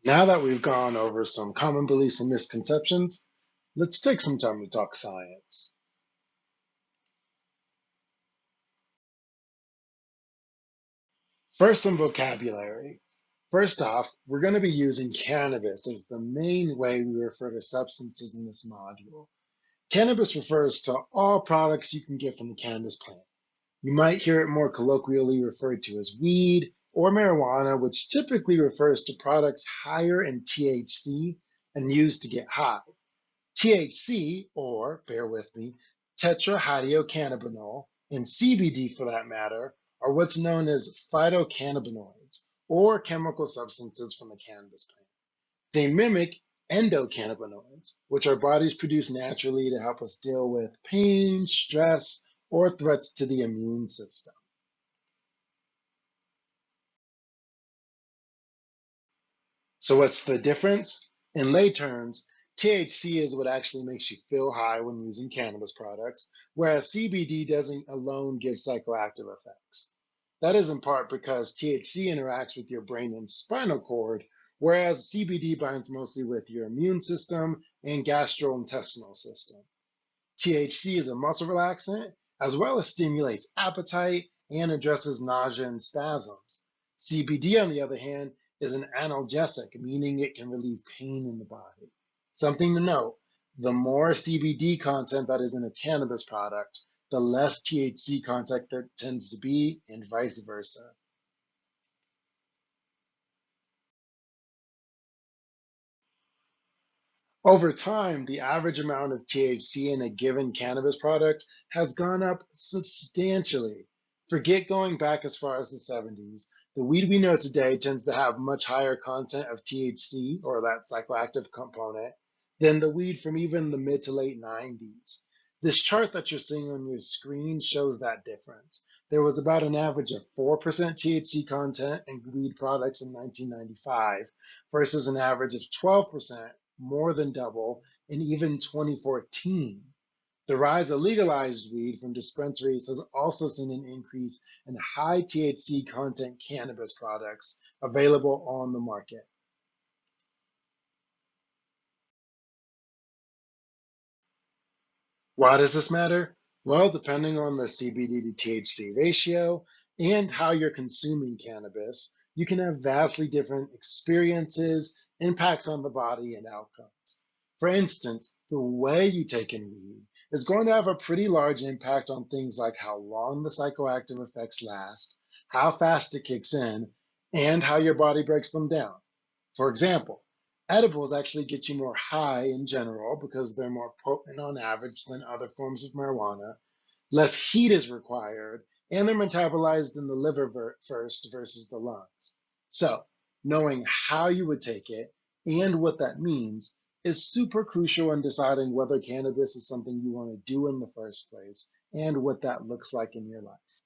Now that we've gone over some common beliefs and misconceptions, let's take some time to talk science. First, some vocabulary. First off, we're going to be using cannabis as the main way we refer to substances in this module. Cannabis refers to all products you can get from the cannabis plant. You might hear it more colloquially referred to as weed or marijuana, which typically refers to products higher in THC and used to get high. THC, or bear with me, tetrahydrocannabinol, and CBD for that matter, are what's known as phytocannabinoids, or chemical substances from the cannabis plant. They mimic endocannabinoids, which our bodies produce naturally to help us deal with pain, stress, or threats to the immune system. So what's the difference? In lay terms, THC is what actually makes you feel high when using cannabis products, whereas CBD doesn't alone give psychoactive effects. That is in part because THC interacts with your brain and spinal cord, whereas CBD binds mostly with your immune system and gastrointestinal system. THC is a muscle relaxant, as well as stimulates appetite and addresses nausea and spasms. CBD, on the other hand, is an analgesic, meaning it can relieve pain in the body. Something to note, the more CBD content that is in a cannabis product, the less THC content there tends to be, and vice versa. Over time, the average amount of THC in a given cannabis product has gone up substantially. Forget going back as far as the 70s. The weed we know today tends to have much higher content of THC, or that psychoactive component, than the weed from even the mid to late 90s. This chart that you're seeing on your screen shows that difference. There was about an average of 4% THC content in weed products in 1995 versus an average of 12%, more than double, in even 2014. The rise of legalized weed from dispensaries has also seen an increase in high THC content cannabis products available on the market. Why does this matter? Well, depending on the CBD to THC ratio and how you're consuming cannabis, you can have vastly different experiences, impacts on the body, and outcomes. For instance, the way you take in weed is going to have a pretty large impact on things like how long the psychoactive effects last, how fast it kicks in, and how your body breaks them down. For example, edibles actually get you more high in general because they're more potent on average than other forms of marijuana. Less heat is required, and they're metabolized in the liver first versus the lungs. So, knowing how you would take it and what that means is super crucial in deciding whether cannabis is something you want to do in the first place and what that looks like in your life.